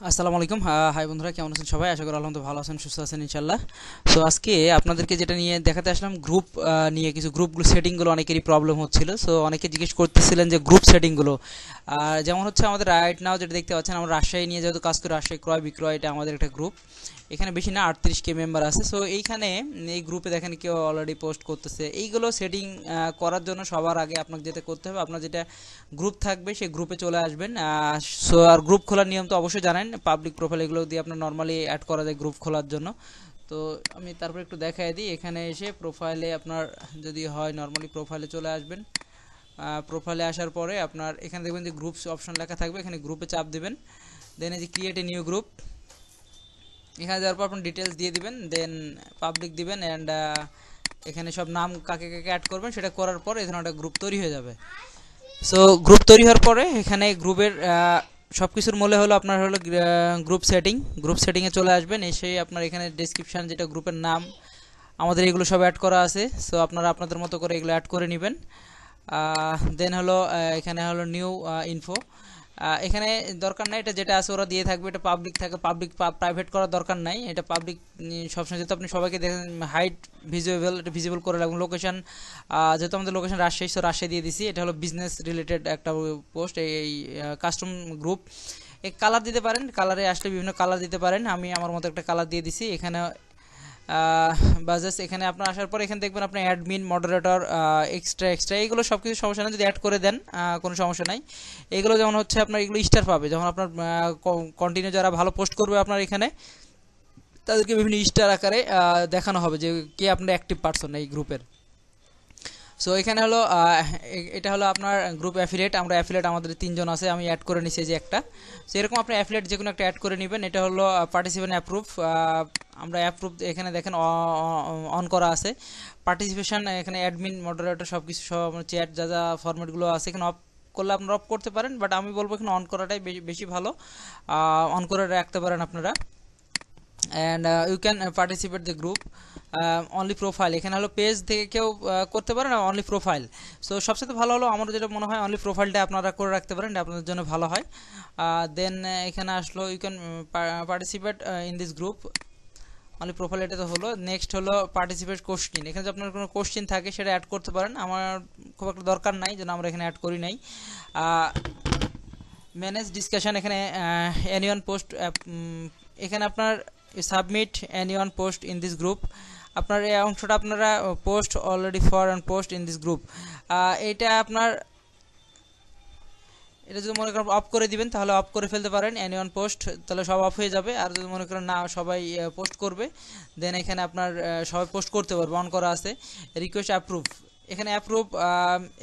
আসসালামু আলাইকুম। হাই বন্ধুরা, কেমন আছেন সবাই? আশা করি আলহামদুলিল্লাহ ভালো আছেন, সুস্থ আছেন ইনশাল্লাহ। সো আজকে আপনাদেরকে যেটা নিয়ে দেখাতে আসলাম, গ্রুপ নিয়ে কিছু গ্রুপগুলো সেটিংগুলো অনেকেরই প্রবলেম হচ্ছিল। সো অনেকে জিজ্ঞেস করতেছিলেন যে গ্রুপ সেটিংগুলো যেমন হচ্ছে আমাদের রাইট নাও যেটা দেখতে পাচ্ছেন, আমরা রাজশাহী নিয়ে যেহেতু কাজ করি, রাজশাহী ক্রয় বিক্রয়, এটা আমাদের একটা গ্রুপ। এখানে বেশি না 38K মেম্বার আছে। সো এইখানে এই গ্রুপে দেখেন কেউ অলরেডি পোস্ট করতেছে। এইগুলো সেটিং করার জন্য সবার আগে আপনাকে যেটা করতে হবে, আপনার যেটা গ্রুপ থাকবে সেই গ্রুপে চলে আসবেন। সো আর গ্রুপ খোলার নিয়ম তো অবশ্যই জানেন, পাবলিক প্রোফাইল এগুলো দিয়ে আপনার নর্মালি অ্যাড করা যায় গ্রুপ খোলার জন্য। তো আমি তারপর একটু দেখাই দিই। এখানে এসে প্রোফাইলে আপনার যদি হয় নর্মালি প্রোফাইলে চলে আসবেন। প্রোফাইলে আসার পরে আপনার এখানে দেখবেন যে গ্রুপস অপশন লেখা থাকবে, এখানে গ্রুপে চাপ দিবেন। দেন এই যে ক্রিয়েট এ নিউ গ্রুপ, এখানে যাওয়ার পর আপনার ডিটেলস দিয়ে দিবেন, দেন পাবলিক দিবেন অ্যান্ড এখানে সব নাম কাকে কাকে অ্যাড করবেন সেটা করার পর এখানে একটা গ্রুপ তৈরি হয়ে যাবে। সো গ্রুপ তৈরি হওয়ার পরে এখানে গ্রুপের সব কিছুর মূলে হলো আপনার হলো গ্রুপ সেটিংয়ে চলে আসবেন। এসে আপনার এখানে ডেসক্রিপশান যেটা গ্রুপের নাম আমাদের এগুলো সব অ্যাড করা আছে। সো আপনারা আপনাদের মতো করে এগুলো অ্যাড করে নেবেন। দেন হলো এখানে হলো নিউ ইনফো, এখানে দরকার নাই, এটা যেটা আছে ওরা দিয়ে থাকবে, এটা পাবলিক থাকে, পাবলিক প্রাইভেট করার দরকার নাই, এটা পাবলিক সবসময় যেহেতু আপনি সবাইকে দেখেন। হাইট ভিজুয়েবল, এটা ভিজিবল করে রাখুন। লোকেশন যেহেতু আমাদের লোকেশন রাজশাহী, সো রাজশাহী দিয়ে দিছি। এটা হলো বিজনেস রিলেটেড একটা পোস্ট, এই কাস্টম গ্রুপ। এই কালার দিতে পারেন, কালারে আসলে বিভিন্ন কালার দিতে পারেন। আমি আমার মতো একটা কালার দিয়ে দিছি এখানে। বাজাস এখানে আপনার আসার পর এখানে দেখবেন আপনার অ্যাডমিন, মডারেটর, এক্সট্রা এইগুলো সব কিছু সমস্যা নেই, যদি অ্যাড করে দেন কোনো সমস্যা নাই। এগুলো যেমন হচ্ছে আপনার এগুলো স্টার পাবে যখন আপনার কন্টিনিউ যারা ভালো পোস্ট করবে আপনার এখানে, তাদেরকে বিভিন্ন স্টার আকারে দেখানো হবে যে কে আপনার অ্যাক্টিভ পারসন এই গ্রুপের। সো এখানে হলো এটা হলো আপনার গ্রুপ অ্যাফিলিয়েট। আমরা অ্যাফিলিয়েট আমাদের 3 জন আছে, আমি অ্যাড করে নিছি যে একটা। সো এরকম আপনি অ্যাফিলিয়েট যে কোনো একটা অ্যাড করে নেবেন। এটা হলো পার্টিসিপেন্ট অ্যাপ্রুভ, আমরা অ্যাপ্রুভ এখানে দেখেন অন করা আছে। পার্টিসিপেশন এখানে অ্যাডমিন, মডারেটর সব কিছু, সব চ্যাট যা যা ফরম্যাটগুলো আছে এখানে অফ করলে আপনারা অফ করতে পারেন, বাট আমি বলবো এখানে অন করাটাই বেশি ভালো। অন করে রাখতে পারেন আপনারা। And you can participate the group only profile, এখানে হলো পেজ থেকে কেউ করতে পারেন, অনলি প্রোফাইল। সো সবচেয়ে ভালো হলো আমার যেটা মনে হয় অনলি প্রোফাইলটা আপনারা করে রাখতে পারেন, এটা আপনাদের জন্য ভালো হয়। দেন এখানে আসলো you can participate in this group only profile, এটা তো হলো। নেক্সট হলো পার্টিসিপেট কোশ্চিন, এখানে যদি আপনার কোনো কোশ্চিন থাকে সেটা অ্যাড করতে পারেন। আমার খুব একটা দরকার নাই, যেন আমরা এখানে অ্যাড করি নাই। ম্যানেজ ডিসকাশন, এখানে অ্যানিওয়ান পোস্ট, এখানে আপনার submit anyone post in this group, আপনার এই অংশটা আপনারা post already for and post in this group, এইটা আপনার এটা যদি মনে করেন অফ করে দিবেন তাহলে অফ করে ফেলতে পারেন অ্যানিওয়ান পোস্ট, তাহলে সব অফ হয়ে যাবে। আর যদি মনে করেন না সবাই পোস্ট করবে, দেন এখানে আপনার সবাই পোস্ট করতে পারবে, অন করা আছে। রিকোয়েস্ট অ্যাপ্রুভ, এখানে অ্যাপ্রুভ,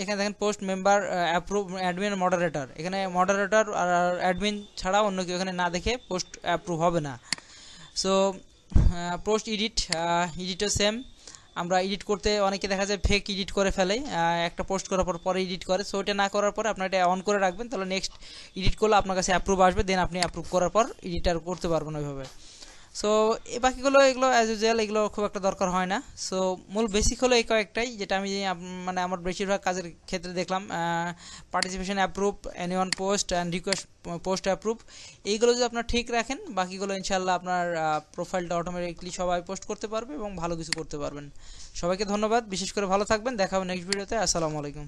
এখানে দেখেন post member approve admin, moderator, এখানে মডারেটর আর অ্যাডমিন ছাড়া অন্য কেউ এখানে না দেখে পোস্ট অ্যাপ্রুভ হবে না। সো পোস্ট এডিটও সেম, আমরা এডিট করতে অনেকে দেখা যায় ফেক এডিট করে ফেলে, একটা পোস্ট করার পর পরে এডিট করে। সো এটা না করার পরে আপনার এটা অন করে রাখবেন, তাহলে নেক্সট এডিট করলে আপনার কাছে অ্যাপ্রুভ আসবে, দেন আপনি অ্যাপ্রুভ করার পর এডিট আর করতে পারবেন ওইভাবে। সো এই বাকিগুলো এগুলো অ্যাজ ইউজুয়াল, এগুলো খুব একটা দরকার হয় না। সো মূল বেসিক হলো এই কয়েকটাই, যেটা আমি মানে আমার বেশিরভাগ কাজের ক্ষেত্রে দেখলাম। Participation approve, anyone post and request post approve, এইগুলো যদি আপনার ঠিক রাখেন, বাকিগুলো ইনশাল্লাহ আপনার প্রোফাইলটা অটোমেটিকলি সবাই পোস্ট করতে পারবে এবং ভালো কিছু করতে পারবেন। সবাইকে ধন্যবাদ, বিশেষ করে ভালো থাকবেন, দেখা হবে নেক্সট ভিডিওতে। আসসালামু আলাইকুম।